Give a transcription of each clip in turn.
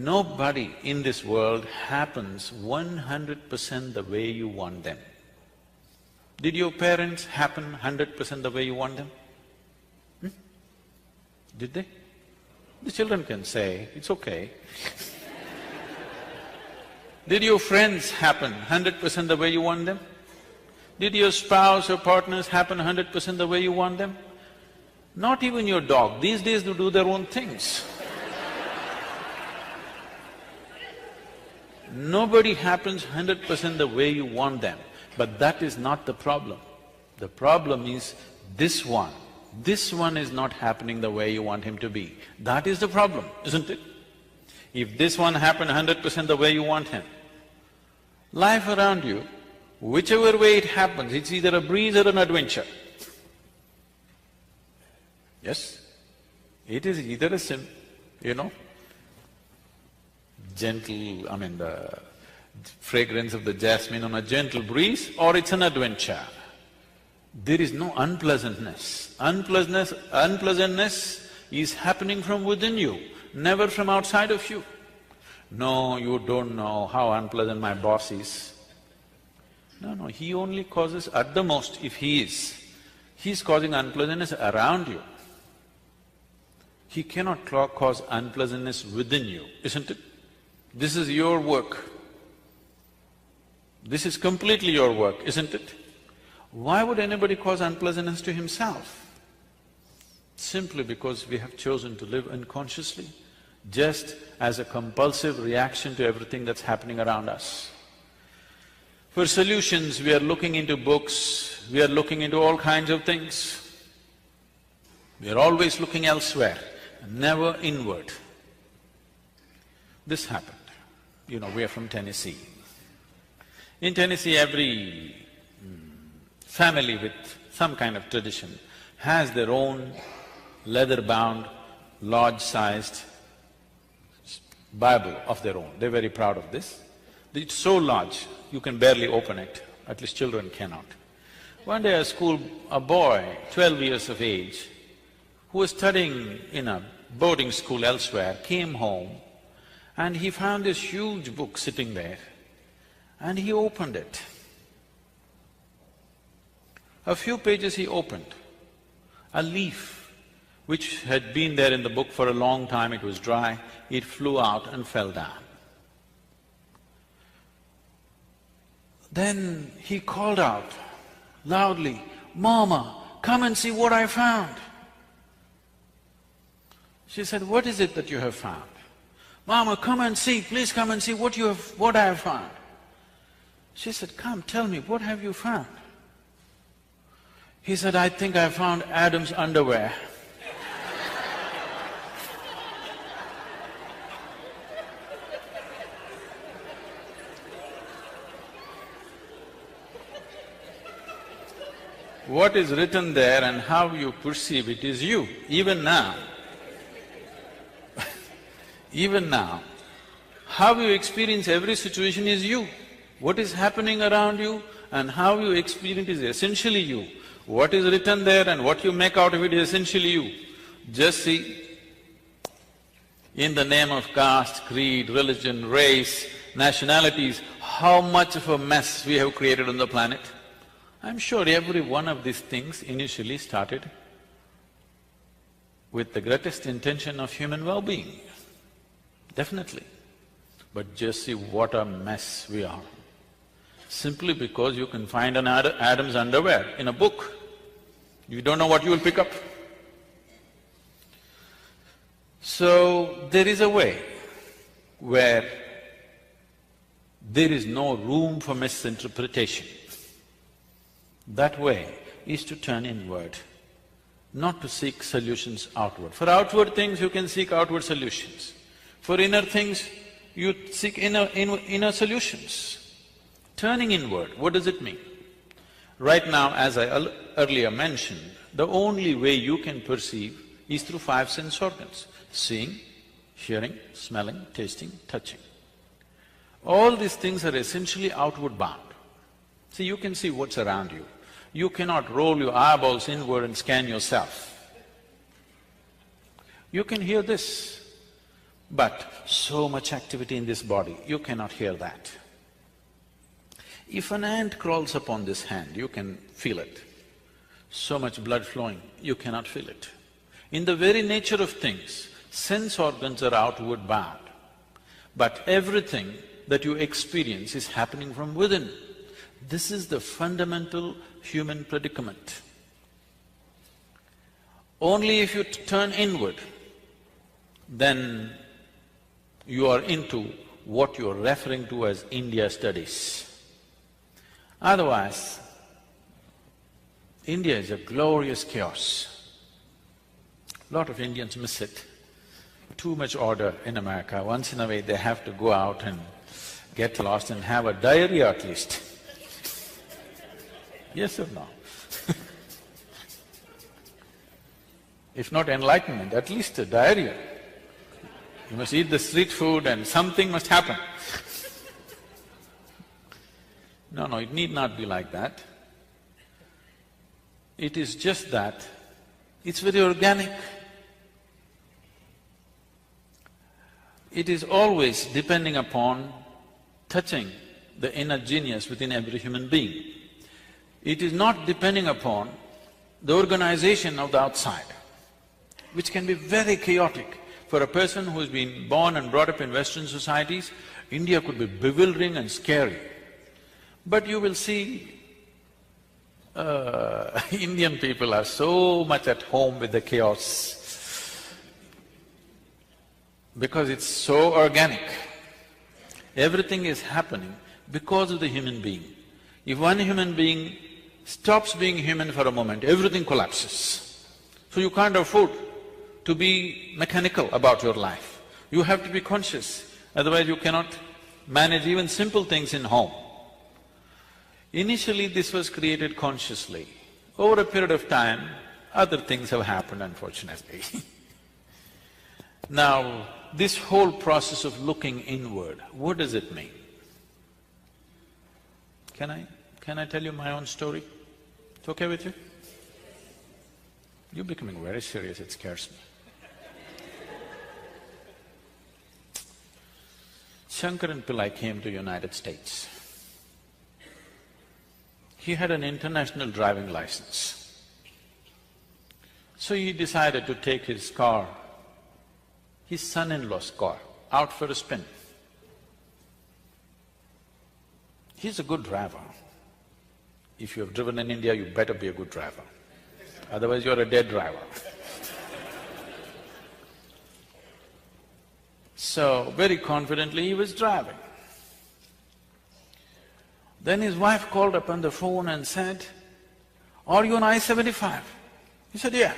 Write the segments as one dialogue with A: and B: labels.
A: Nobody in this world happens 100% the way you want them. Did your parents happen 100% the way you want them? Did they? The children can say, it's okay. Did your friends happen 100% the way you want them? Did your spouse or partners happen 100% the way you want them? Not even your dog. These days they do their own things. Nobody happens 100% the way you want them, but that is not the problem. The problem is this one. This one is not happening the way you want him to be. That is the problem, isn't it? If this one happened 100% the way you want him, life around you, whichever way it happens, it's either a breeze or an adventure. Yes? It is either a gentle, the fragrance of the jasmine on a gentle breeze, or it's an adventure. There is no unpleasantness. Unpleasantness is happening from within you, never from outside of you. No, you don't know how unpleasant my boss is. No, he only causes, at the most, if he's causing unpleasantness around you. He cannot cause unpleasantness within you, isn't it? This is your work. This is completely your work, isn't it? Why would anybody cause unpleasantness to himself? Simply because we have chosen to live unconsciously, just as a compulsive reaction to everything that's happening around us. For solutions, we are looking into books, we are looking into all kinds of things. We are always looking elsewhere, never inward. This happened. We are from Tennessee. In Tennessee, every family with some kind of tradition has their own leather-bound, large-sized Bible of their own. They're very proud of this. It's so large, you can barely open it, at least children cannot. One day a boy, 12 years of age, who was studying in a boarding school elsewhere, came home and he found this huge book sitting there and he opened it. A few pages he opened, a leaf which had been there in the book for a long time, it was dry, it flew out and fell down. Then he called out loudly, "Mama, come and see what I found." She said, "What is it that you have found?" "Mama, come and see, please come and see what I have found." She said, "Come, tell me, what have you found?" He said, "I think I found Adam's underwear." What is written there and how you perceive it is you, even now. Even now, how you experience every situation is you. What is happening around you and how you experience is essentially you. What is written there and what you make out of it is essentially you. Just see, in the name of caste, creed, religion, race, nationalities, how much of a mess we have created on the planet. I'm sure every one of these things initially started with the greatest intention of human well-being, definitely. But just see what a mess we are. Simply because you can find an Adam's underwear in a book, you don't know what you will pick up. So, there is a way where there is no room for misinterpretation. That way is to turn inward, not to seek solutions outward. For outward things, you can seek outward solutions. For inner things, you seek inner solutions. Turning inward, what does it mean? Right now, as I earlier mentioned, the only way you can perceive is through five sense organs: seeing, hearing, smelling, tasting, touching. All these things are essentially outward bound. See, you can see what's around you. You cannot roll your eyeballs inward and scan yourself. You can hear this. But so much activity in this body, you cannot hear that. If an ant crawls upon this hand, you can feel it. So much blood flowing, you cannot feel it. In the very nature of things, sense organs are outward bound, but everything that you experience is happening from within. This is the fundamental human predicament. Only if you turn inward, then you are into what you are referring to as India studies. Otherwise, India is a glorious chaos. Lot of Indians miss it. Too much order in America. Once in a way they have to go out and get lost and have a diarrhea at least. Yes or no? If not enlightenment, at least a diarrhea. You must eat the street food and something must happen. No, it need not be like that. It is just that it's very organic. It is always depending upon touching the inner genius within every human being. It is not depending upon the organization of the outside, which can be very chaotic. For a person who's been born and brought up in Western societies, India could be bewildering and scary. But you will see, Indian people are so much at home with the chaos because it's so organic. Everything is happening because of the human being. If one human being stops being human for a moment, everything collapses. So you can't afford to be mechanical about your life. You have to be conscious, otherwise you cannot manage even simple things in home. Initially, this was created consciously. Over a period of time, other things have happened, unfortunately. Now, this whole process of looking inward, what does it mean? Can I tell you my own story? It's okay with you? You're becoming very serious, it scares me. Shankaran Pillai came to United States. He had an international driving license. So he decided to take his car, his son-in-law's car, out for a spin. He's a good driver. If you have driven in India, you better be a good driver. Otherwise you're a dead driver. So, very confidently he was driving. Then his wife called up on the phone and said, "Are you on I-75?" He said, "Yeah."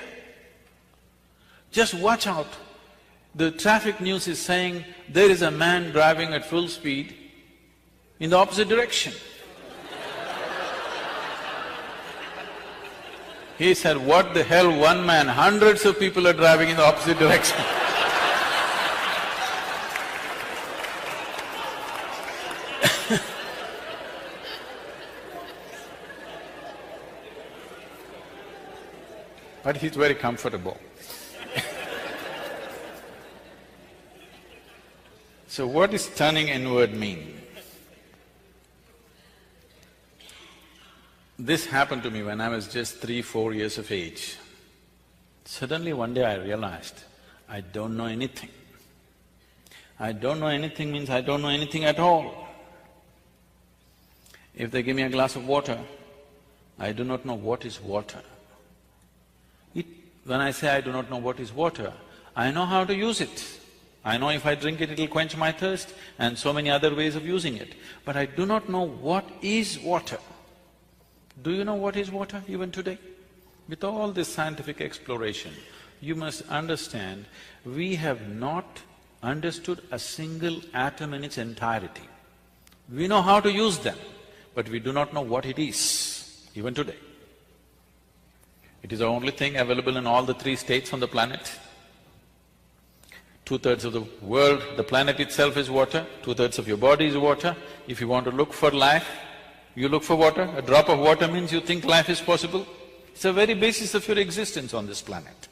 A: "Just watch out. The traffic news is saying there is a man driving at full speed in the opposite direction." He said, "What the hell, one man, hundreds of people are driving in the opposite direction." But he's very comfortable. So what does turning inward mean? This happened to me when I was just 3-4 years of age. Suddenly one day I realized, I don't know anything. I don't know anything means I don't know anything at all. If they give me a glass of water, I do not know what is water. When I say I do not know what is water, I know how to use it. I know if I drink it, it'll quench my thirst and so many other ways of using it. But I do not know what is water. Do you know what is water even today? With all this scientific exploration, you must understand, we have not understood a single atom in its entirety. We know how to use them, but we do not know what it is, even today. It is the only thing available in all the 3 states on the planet. 2/3 of the world, the planet itself is water, 2/3 of your body is water. If you want to look for life, you look for water. A drop of water means you think life is possible. It's the very basis of your existence on this planet.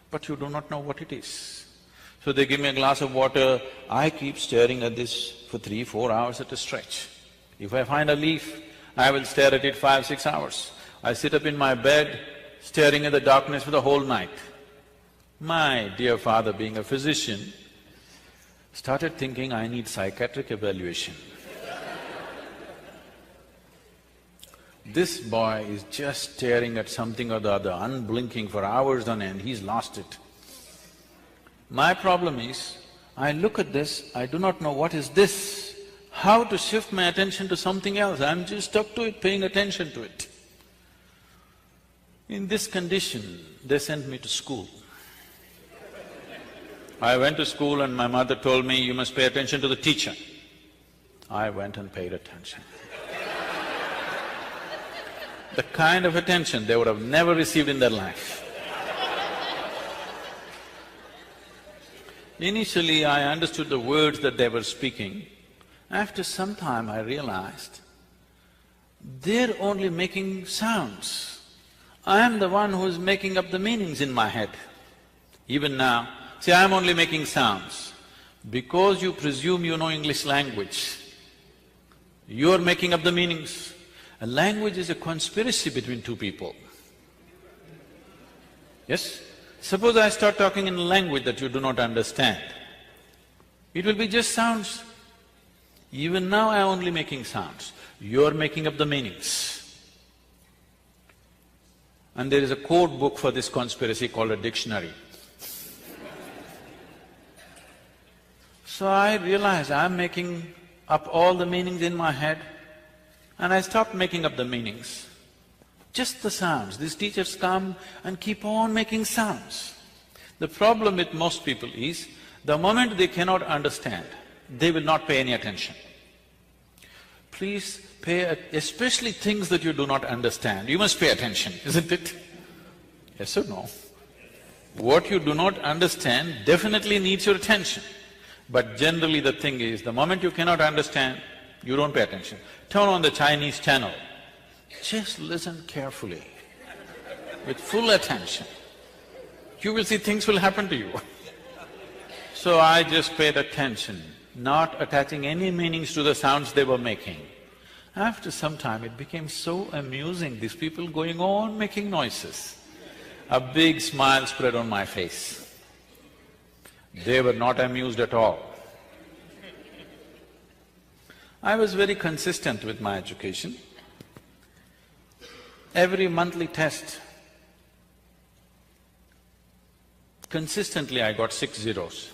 A: But you do not know what it is. So they give me a glass of water, I keep staring at this for 3-4 hours at a stretch. If I find a leaf, I will stare at it 5-6 hours. I sit up in my bed, staring at the darkness for the whole night. My dear father, being a physician, started thinking I need psychiatric evaluation. This boy is just staring at something or the other, unblinking for hours on end, he's lost it. My problem is, I look at this, I do not know what is this, how to shift my attention to something else, I'm just stuck to it, paying attention to it. In this condition, they sent me to school. I went to school and my mother told me, you must pay attention to the teacher. I went and paid attention. The kind of attention they would have never received in their life. Initially, I understood the words that they were speaking. After some time, I realized they're only making sounds. I am the one who is making up the meanings in my head. Even now, see, I am only making sounds. Because you presume you know English language, you are making up the meanings. A language is a conspiracy between two people. Yes? Suppose I start talking in a language that you do not understand, it will be just sounds. Even now I am only making sounds, you are making up the meanings. And there is a code book for this conspiracy called a dictionary. So I realized I am making up all the meanings in my head, and I stopped making up the meanings. Just the sounds. These teachers come and keep on making sounds. The problem with most people is, the moment they cannot understand, they will not pay any attention. Please especially things that you do not understand, you must pay attention, isn't it? Yes or no? What you do not understand definitely needs your attention. But generally the thing is, the moment you cannot understand, you don't pay attention. Turn on the Chinese channel, just listen carefully, with full attention. You will see things will happen to you. So I just paid attention, not attaching any meanings to the sounds they were making. After some time, it became so amusing, these people going on making noises. A big smile spread on my face. They were not amused at all. I was very consistent with my education. Every monthly test, consistently I got 6 zeros.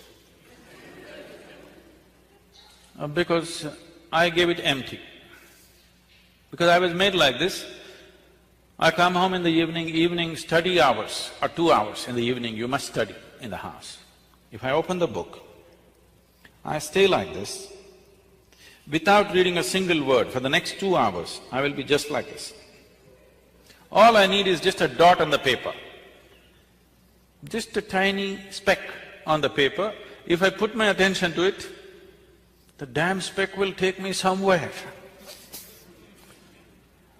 A: Because I gave it empty. Because I was made like this, I come home in the evening study hours or 2 hours in the evening, you must study in the house. If I open the book, I stay like this, without reading a single word for the next 2 hours, I will be just like this. All I need is just a dot on the paper, just a tiny speck on the paper. If I put my attention to it, the damn speck will take me somewhere.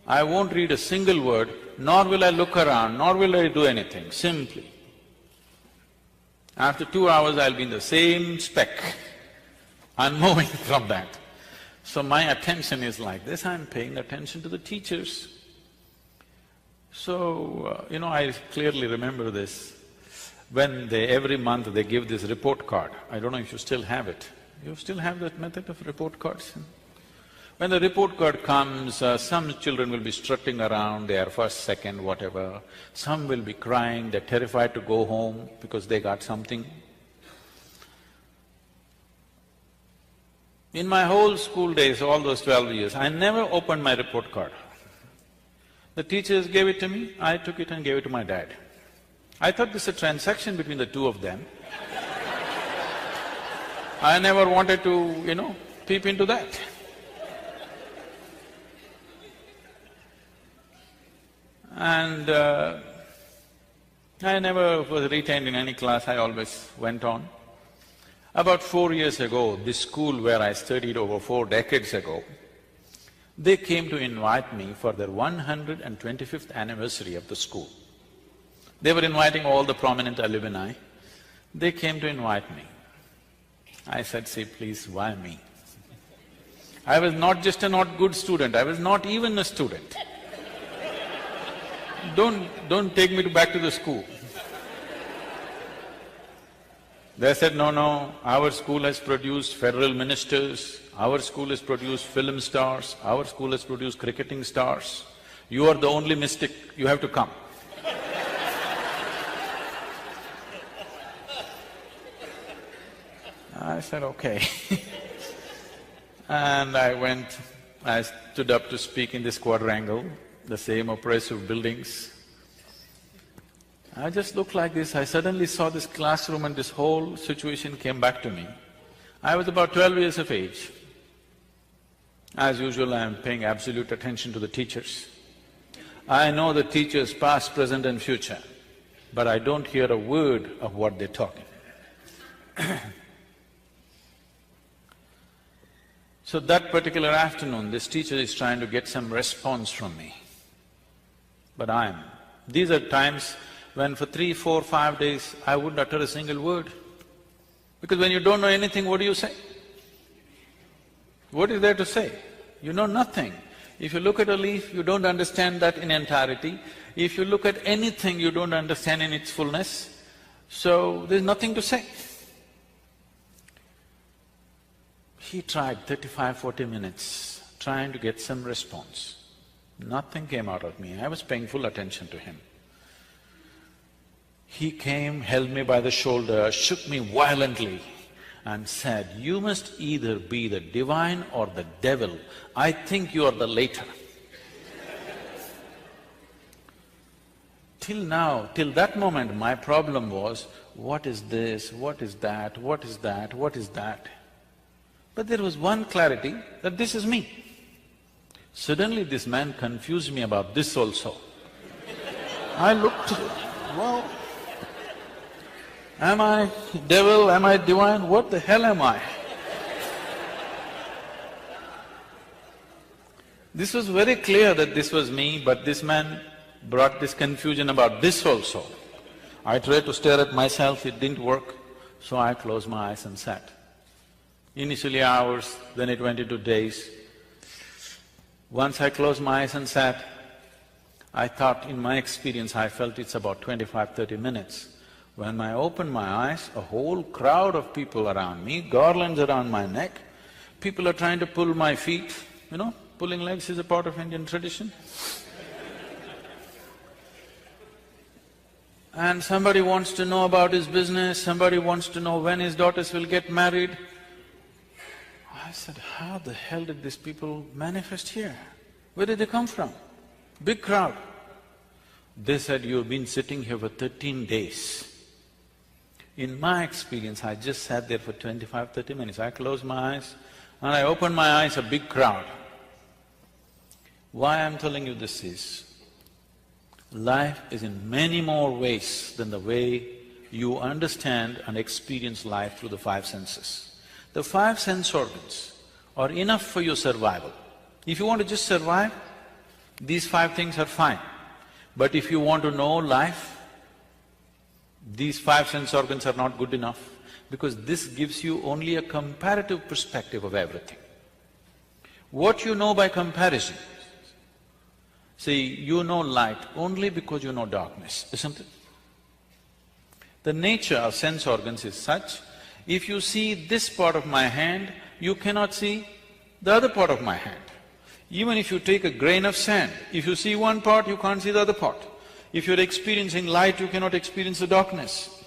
A: I won't read a single word, nor will I look around, nor will I do anything, simply. After 2 hours, I'll be in the same speck, unmoving from that. So my attention is like this, I'm paying attention to the teachers. So, I clearly remember this. When every month they give this report card, I don't know if you still have it. You still have that method of report cards? When the report card comes, some children will be strutting around, they are first, second, whatever. Some will be crying, they're terrified to go home because they got something. In my whole school days, all those 12 years, I never opened my report card. The teachers gave it to me, I took it and gave it to my dad. I thought this is a transaction between the two of them. I never wanted to, peep into that. And I never was retained in any class, I always went on. About 4 years ago, this school where I studied over 4 decades ago, they came to invite me for their 125th anniversary of the school. They were inviting all the prominent alumni. They came to invite me. I said, see, please, why me? I was not just a not good student, I was not even a student. Don't take me back to the school. They said, no, our school has produced federal ministers, our school has produced film stars, our school has produced cricketing stars. You are the only mystic, you have to come. I said, okay. And I stood up to speak in this quadrangle, the same oppressive buildings. I just looked like this, I suddenly saw this classroom and this whole situation came back to me. I was about 12 years of age. As usual, I am paying absolute attention to the teachers. I know the teachers past, present and future, but I don't hear a word of what they're talking. So that particular afternoon, this teacher is trying to get some response from me. But these are times when for 3, 4, 5 days, I wouldn't utter a single word. Because when you don't know anything, what do you say? What is there to say? You know nothing. If you look at a leaf, you don't understand that in entirety. If you look at anything, you don't understand in its fullness. So there's nothing to say. He tried 35, 40 minutes trying to get some response. Nothing came out of me. I was paying full attention to him. He came, held me by the shoulder, shook me violently and said, "You must either be the divine or the devil. I think you are the latter." Till now, till that moment, my problem was, what is this, what is that, what is that, what is that? But there was one clarity, that this is me. Suddenly this man confused me about this also. I looked, well, am I devil, am I divine, what the hell am I? This was very clear that this was me, but this man brought this confusion about this also. I tried to stare at myself, it didn't work, so I closed my eyes and sat. Initially hours, then it went into days. Once I closed my eyes and sat, I thought, in my experience, I felt it's about 25, 30 minutes. When I opened my eyes, a whole crowd of people around me, garlands around my neck, people are trying to pull my feet, pulling legs is a part of Indian tradition. And somebody wants to know about his business, somebody wants to know when his daughters will get married. I said, how the hell did these people manifest here? Where did they come from? Big crowd. They said, you've been sitting here for 13 days. In my experience, I just sat there for 25, 30 minutes. I closed my eyes and I opened my eyes, a big crowd. Why I'm telling you this is, life is in many more ways than the way you understand and experience life through the five senses. The five sense organs are enough for your survival. If you want to just survive, these five things are fine. But if you want to know life, these five sense organs are not good enough, because this gives you only a comparative perspective of everything. What you know by comparison, see, you know light only because you know darkness, isn't it? The nature of sense organs is such, if you see this part of my hand, you cannot see the other part of my hand. Even if you take a grain of sand, if you see one part, you can't see the other part. If you're experiencing light, you cannot experience the darkness.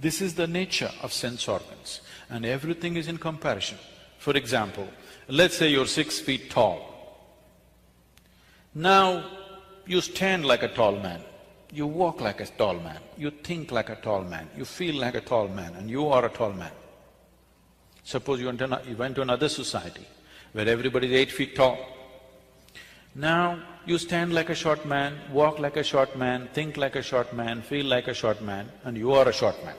A: This is the nature of sense organs, and everything is in comparison. For example, let's say you're 6 feet tall. Now, you stand like a tall man, you walk like a tall man, you think like a tall man, you feel like a tall man, and you are a tall man. Suppose you went to another society where everybody is 8 feet tall. Now, you stand like a short man, walk like a short man, think like a short man, feel like a short man, and you are a short man.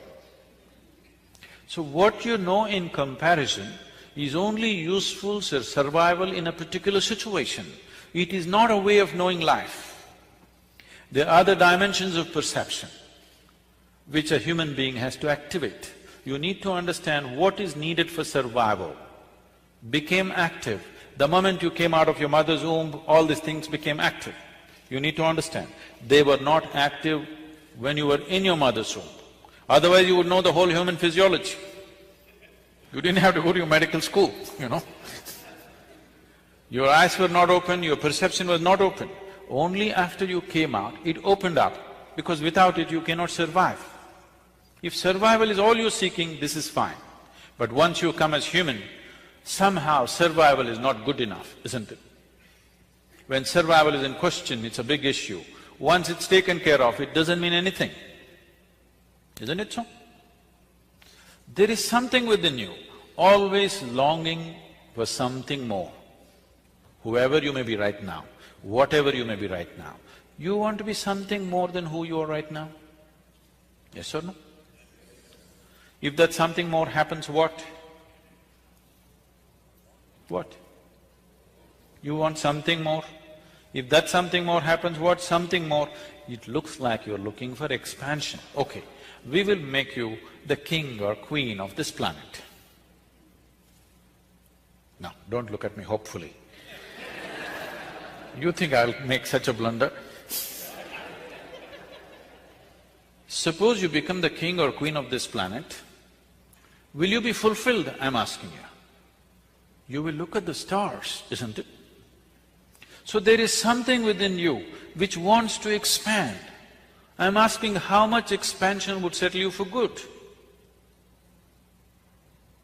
A: So what you know in comparison is only useful for survival in a particular situation. It is not a way of knowing life. There are other dimensions of perception which a human being has to activate. You need to understand what is needed for survival. Became active. The moment you came out of your mother's womb, all these things became active. You need to understand, they were not active when you were in your mother's womb. Otherwise you would know the whole human physiology. You didn't have to go to your medical school, you know. Your eyes were not open, your perception was not open. Only after you came out, it opened up, because without it you cannot survive. If survival is all you're seeking, this is fine. But once you come as human, somehow survival is not good enough, isn't it? When survival is in question, it's a big issue. Once it's taken care of, it doesn't mean anything. Isn't it so? There is something within you, always longing for something more. Whoever you may be right now, whatever you may be right now, you want to be something more than who you are right now? Yes or no? If that something more happens, what? What? You want something more? If that something more happens, what something more? It looks like you're looking for expansion. Okay, we will make you the king or queen of this planet. Now, don't look at me hopefully. You think I'll make such a blunder? Suppose you become the king or queen of this planet, will you be fulfilled, I'm asking you? You will look at the stars, isn't it? So there is something within you which wants to expand. I'm asking how much expansion would settle you for good?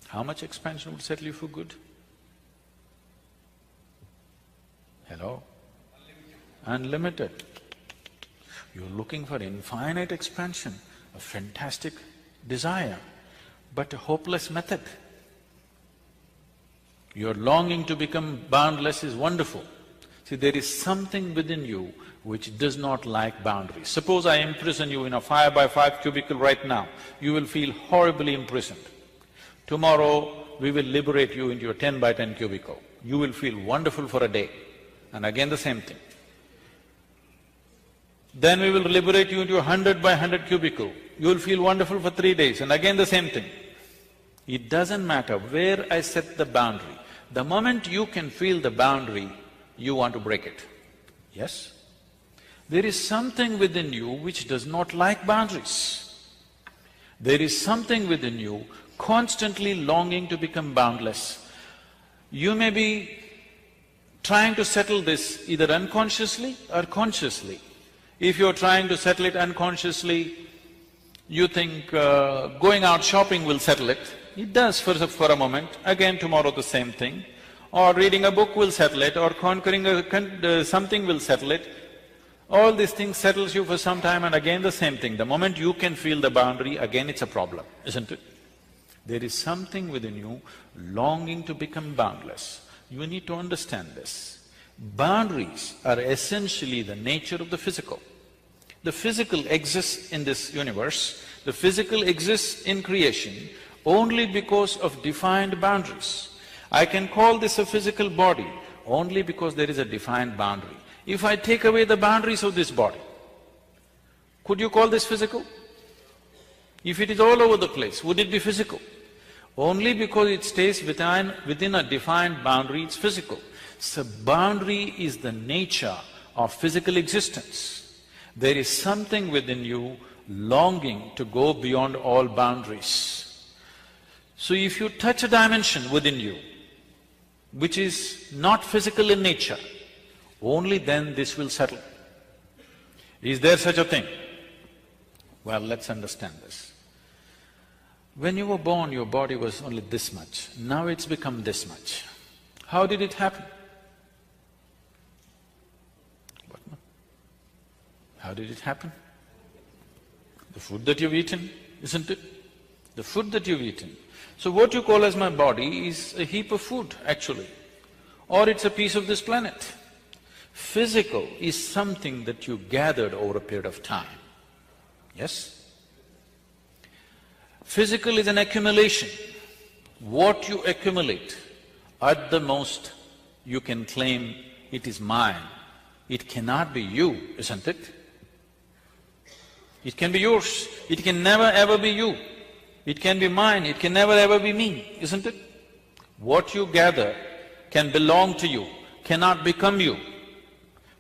A: How much expansion would settle you for good? Hello? Unlimited. You're looking for infinite expansion, a fantastic desire, but a hopeless method. Your longing to become boundless is wonderful. See, there is something within you which does not like boundaries. Suppose I imprison you in a 5x5 cubicle right now, you will feel horribly imprisoned. Tomorrow, we will liberate you into a 10x10 cubicle. You will feel wonderful for a day, and again the same thing. Then we will liberate you into a 100x100 cubicle. You will feel wonderful for 3 days, and again the same thing. It doesn't matter where I set the boundary. The moment you can feel the boundary, you want to break it. Yes? There is something within you which does not like boundaries. There is something within you constantly longing to become boundless. You may be trying to settle this either unconsciously or consciously. If you're trying to settle it unconsciously, you think going out shopping will settle it. It does for a moment, again tomorrow the same thing. Or reading a book will settle it, or conquering something will settle it. All these things settles you for some time, and again the same thing. The moment you can feel the boundary, again it's a problem, isn't it? There is something within you longing to become boundless. You need to understand this. Boundaries are essentially the nature of the physical. The physical exists in this universe, the physical exists in creation only because of defined boundaries. I can call this a physical body only because there is a defined boundary. If I take away the boundaries of this body, could you call this physical? If it is all over the place, would it be physical? Only because it stays within a defined boundary, it's physical. So boundary is the nature of physical existence. There is something within you longing to go beyond all boundaries. So if you touch a dimension within you, which is not physical in nature, only then this will settle. Is there such a thing? Well, let's understand this. When you were born, your body was only this much. Now it's become this much. How did it happen? What? How did it happen? The food that you've eaten, isn't it? The food that you've eaten. So what you call as my body is a heap of food, actually, or it's a piece of this planet. Physical is something that you gathered over a period of time. Yes? Physical is an accumulation. What you accumulate, at the most you can claim it is mine. It cannot be you, isn't it? It can be yours, it can never ever be you. It can be mine, it can never ever be me, isn't it? What you gather can belong to you, cannot become you.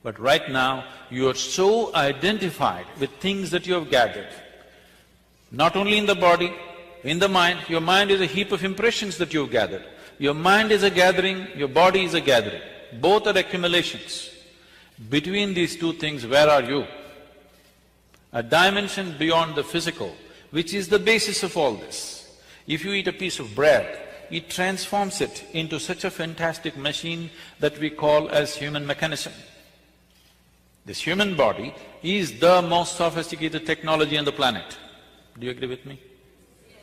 A: But right now, you are so identified with things that you have gathered. Not only in the body, in the mind, your mind is a heap of impressions that you have gathered. Your mind is a gathering, your body is a gathering. Both are accumulations. Between these two things, where are you? A dimension beyond the physical, which is the basis of all this. If you eat a piece of bread, it transforms it into such a fantastic machine that we call as human mechanism. This human body is the most sophisticated technology on the planet. Do you agree with me? Yes.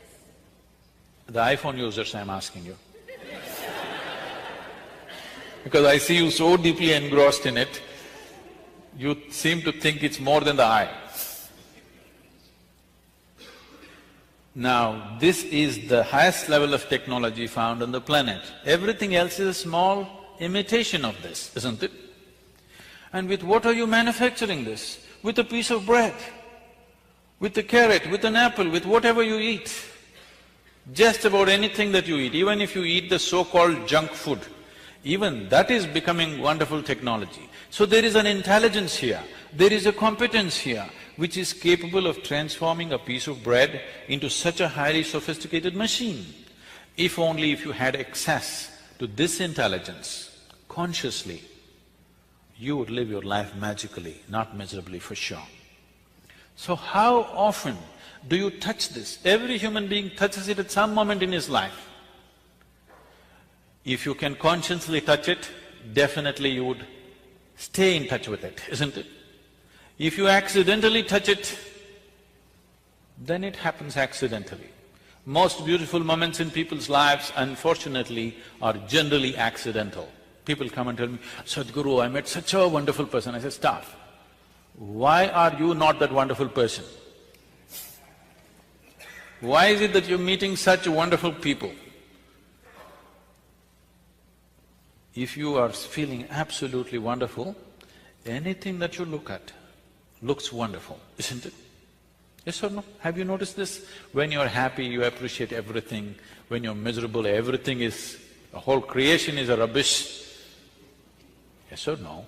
A: The iPhone users, I'm asking you. Because I see you so deeply engrossed in it, you seem to think it's more than the eye. Now, this is the highest level of technology found on the planet. Everything else is a small imitation of this, isn't it? And with what are you manufacturing this? With a piece of bread, with a carrot, with an apple, with whatever you eat. Just about anything that you eat, even if you eat the so-called junk food, even that is becoming wonderful technology. So there is an intelligence here, there is a competence here, which is capable of transforming a piece of bread into such a highly sophisticated machine. If only if you had access to this intelligence consciously, you would live your life magically, not miserably for sure. So how often do you touch this? Every human being touches it at some moment in his life. If you can consciously touch it, definitely you would stay in touch with it, isn't it? If you accidentally touch it, then it happens accidentally. Most beautiful moments in people's lives, unfortunately, are generally accidental. People come and tell me, Sadhguru, I met such a wonderful person. I say, stop. Why are you not that wonderful person? Why is it that you're meeting such wonderful people? If you are feeling absolutely wonderful, anything that you look at looks wonderful, isn't it? Yes or no? Have you noticed this? When you're happy, you appreciate everything. When you're miserable, everything is… the whole creation is a rubbish. Yes or no?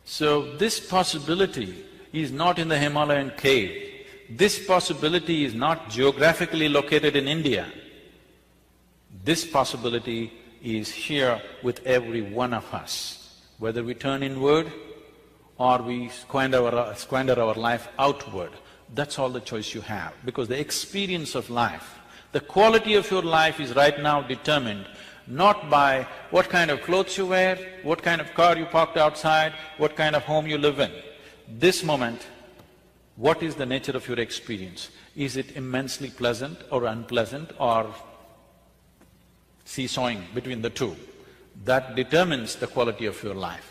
A: So this possibility is not in the Himalayan cave. This possibility is not geographically located in India. This possibility is here with every one of us. Whether we turn inward or we squander our life outward, that's all the choice you have. Because the experience of life, the quality of your life is right now determined not by what kind of clothes you wear, what kind of car you parked outside, what kind of home you live in. This moment, what is the nature of your experience? Is it immensely pleasant or unpleasant or seesawing between the two? That determines the quality of your life.